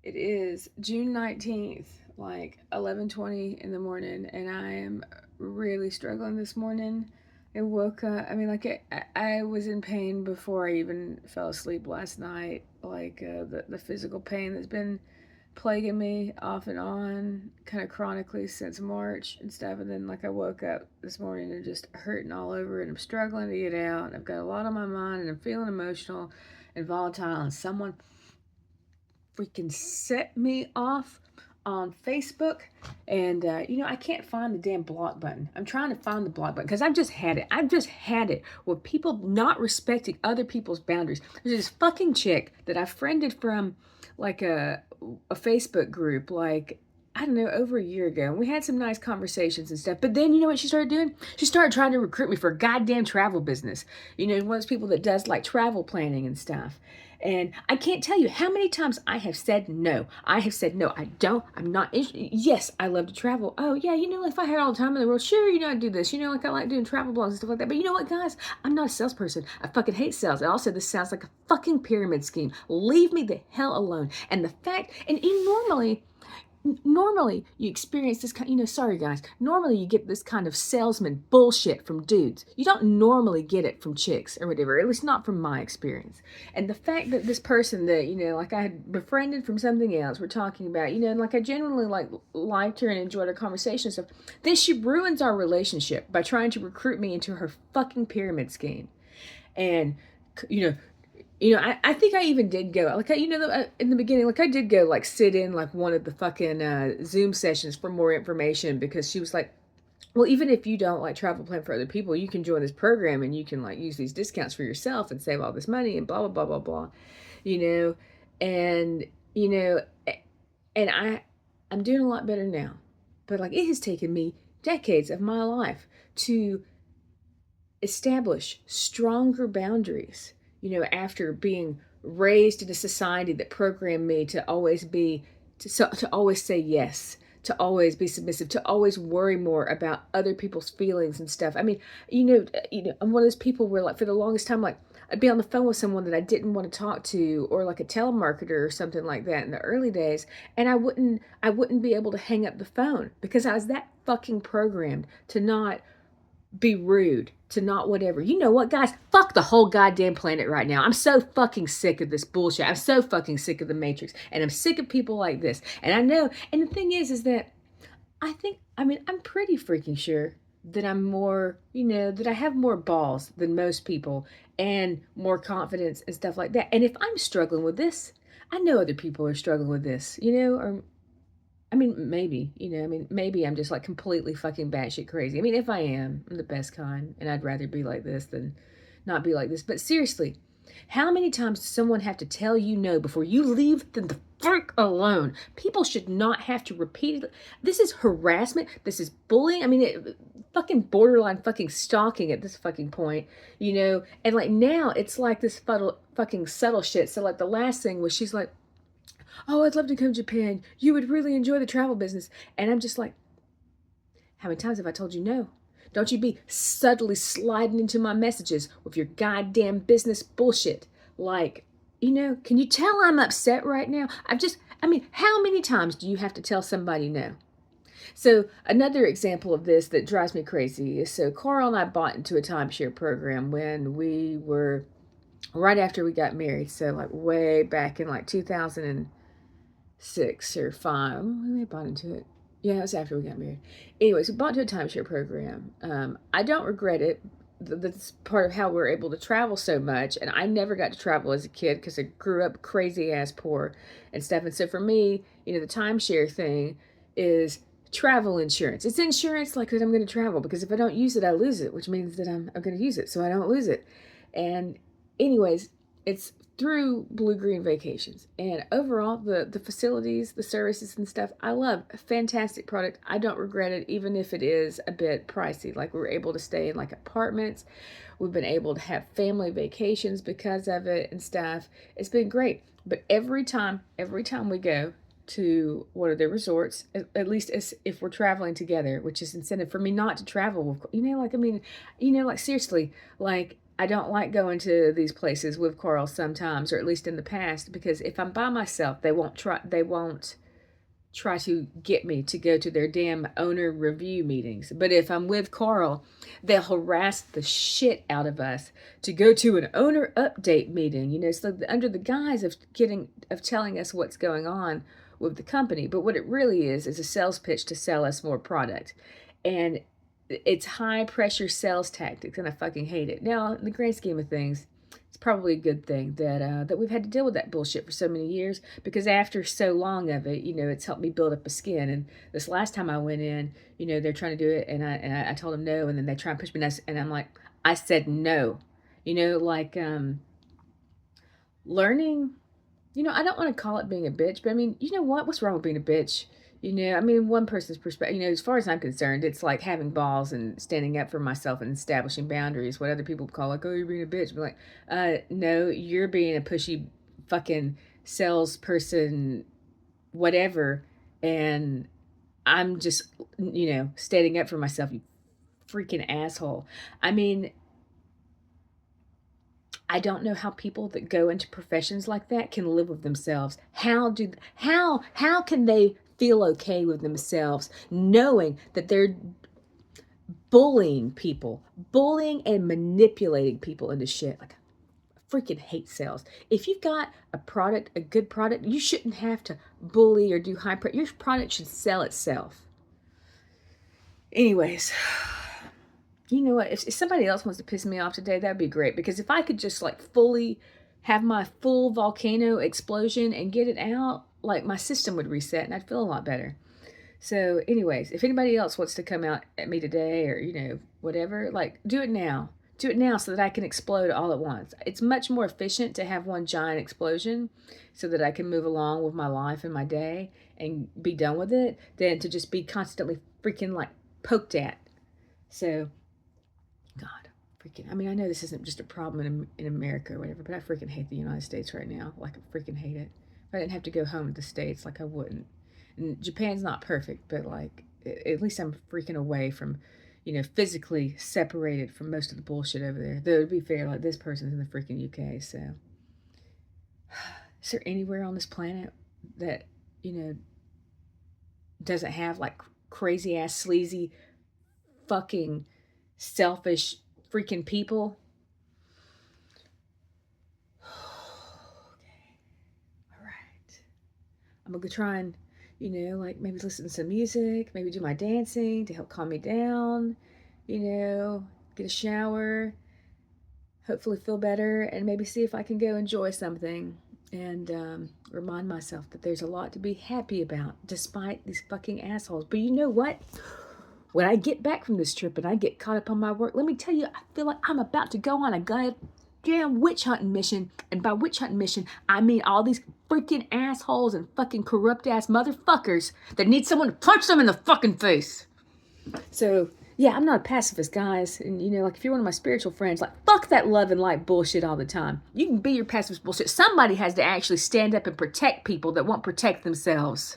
It is June 19th, like 11:20 in the morning, and I am really struggling this morning. I woke up, I was in pain before I even fell asleep last night. The physical pain that's been plaguing me off and on, kind of chronically since March and stuff. And then, I woke up this morning and just hurting all over, and I'm struggling to get out. And I've got a lot on my mind, and I'm feeling emotional and volatile, and someone freaking set me off on Facebook. And, I can't find the damn block button. I'm trying to find the block button because I've just had it. I've just had it with people not respecting other people's boundaries. There's this fucking chick that I friended from like a Facebook group, like, I don't know, over a year ago. And we had some nice conversations and stuff. But then, you know what she started doing? She started trying to recruit me for a goddamn travel business. One of those people that does like travel planning and stuff. And I can't tell you how many times I have said no. I have said no. I'm not interested. Yes, I love to travel. Oh, yeah, if I had all the time in the world, sure, I'd do this. I like doing travel blogs and stuff like that. But you know what, guys? I'm not a salesperson. I fucking hate sales. And also, this sounds like a fucking pyramid scheme. Leave me the hell alone. And the fact, and normally you experience this kind, sorry guys, normally you get this kind of salesman bullshit from dudes. You don't normally get it from chicks or whatever, at least not from my experience. And the fact that this person that, I had befriended from something else, we're talking about, and I genuinely liked her and enjoyed our conversation and stuff, then she ruins our relationship by trying to recruit me into her fucking pyramid scheme. And, I think I even did go, in the beginning, I did go, sit in, one of the fucking Zoom sessions for more information, because she was like, well, even if you don't, travel plan for other people, you can join this program and you can, use these discounts for yourself and save all this money and blah, blah, blah, blah, blah, you know, and, you know, and I'm doing a lot better now. But, it has taken me decades of my life to establish stronger boundaries, after being raised in a society that programmed me to always to always say yes, to always be submissive, to always worry more about other people's feelings and stuff. I mean, I'm one of those people where, for the longest time, I'd be on the phone with someone that I didn't want to talk to, or a telemarketer or something like that in the early days, and I wouldn't be able to hang up the phone because I was that fucking programmed to not be rude, to not whatever. You know what, guys? Fuck the whole goddamn planet right now. I'm so fucking sick of this bullshit. I'm so fucking sick of the Matrix. And I'm sick of people like this. And I know, and the thing is that I'm pretty freaking sure that I'm more, that I have more balls than most people and more confidence and stuff like that. And if I'm struggling with this, I know other people are struggling with this, or maybe, maybe I'm just completely fucking batshit crazy. If I am, I'm the best kind, and I'd rather be like this than not be like this. But seriously, how many times does someone have to tell you no before you leave them the frick alone? People should not have to repeat it. This is harassment. This is bullying. Fucking borderline fucking stalking at this fucking point, And now it's this fucking subtle shit. So the last thing was she's like, oh, I'd love to come to Japan. You would really enjoy the travel business. And I'm just like, how many times have I told you no? Don't you be subtly sliding into my messages with your goddamn business bullshit. Can you tell I'm upset right now? How many times do you have to tell somebody no? So another example of this that drives me crazy is, so Carl and I bought into a timeshare program when we were right after we got married. So way back in 2006 or 5. We bought into it. Yeah, it was after we got married. Anyways, we bought into a timeshare program. I don't regret it. That's part of how we're able to travel so much. And I never got to travel as a kid because I grew up crazy ass poor and stuff. And so for me, the timeshare thing is travel insurance. It's insurance that I'm going to travel, because if I don't use it, I lose it, which means that I'm going to use it so I don't lose it. And anyways, it's through Blue Green Vacations. And overall, the facilities, the services and stuff, I love. A fantastic product. I don't regret it, even if it is a bit pricey. We're able to stay in apartments. We've been able to have family vacations because of it and stuff. It's been great. But every time we go to one of the resorts, at least as if we're traveling together, which is incentive for me not to travel with, seriously, I don't like going to these places with Carl sometimes, or at least in the past, because if I'm by myself, they won't try to get me to go to their damn owner review meetings. But if I'm with Carl, they'll harass the shit out of us to go to an owner update meeting, you know, so under the guise of telling us what's going on with the company. But what it really is a sales pitch to sell us more product. And it's high pressure sales tactics, and I fucking hate it. Now, in the grand scheme of things, it's probably a good thing that we've had to deal with that bullshit for so many years, because after so long of it, you know, it's helped me build up a skin. And this last time I went in, you know, they're trying to do it, and I told them no, and then they try and push me, and I'm like, I said no, you know, like learning. You know, I don't want to call it being a bitch, but I mean, you know what? What's wrong with being a bitch? You know, I mean, one person's perspective, you know, as far as I'm concerned, it's like having balls and standing up for myself and establishing boundaries. What other people call like, oh, you're being a bitch. I'm like, no, you're being a pushy fucking salesperson, whatever. And I'm just, you know, standing up for myself, you freaking asshole. I mean, I don't know how people that go into professions like that can live with themselves. How can they feel okay with themselves knowing that they're bullying people, bullying and manipulating people into shit? Like, I freaking hate sales. If you've got a product, a good product, you shouldn't have to bully or do high price. Your product should sell itself. Anyways, you know what? If somebody else wants to piss me off today, that'd be great. Because if I could just like fully have my full volcano explosion and get it out, like my system would reset and I'd feel a lot better. So anyways, if anybody else wants to come out at me today, or, you know, whatever, like, do it now. Do it now so that I can explode all at once. It's much more efficient to have one giant explosion so that I can move along with my life and my day and be done with it, than to just be constantly freaking like poked at. So, God, freaking, I mean, I know this isn't just a problem in America or whatever, but I freaking hate the United States right now. Like, I freaking hate it. If I didn't have to go home to the States, like, I wouldn't. And Japan's not perfect, but like, at least I'm freaking away from, you know, physically separated from most of the bullshit over there. Though, to be fair, like, this person's in the freaking UK, so. Is there anywhere on this planet that, you know, doesn't have like crazy ass, sleazy, fucking selfish freaking people? Okay. All right. I'm gonna go try and, you know, like maybe listen to some music, maybe do my dancing to help calm me down, you know, get a shower, hopefully feel better, and maybe see if I can go enjoy something and remind myself that there's a lot to be happy about despite these fucking assholes. But you know what? When I get back from this trip and I get caught up on my work, let me tell you, I feel like I'm about to go on a goddamn witch hunting mission. And by witch hunting mission, I mean all these freaking assholes and fucking corrupt ass motherfuckers that need someone to punch them in the fucking face. So, yeah, I'm not a pacifist, guys. And, you know, like, if you're one of my spiritual friends, like, fuck that love and light bullshit all the time. You can be your pacifist bullshit. Somebody has to actually stand up and protect people that won't protect themselves.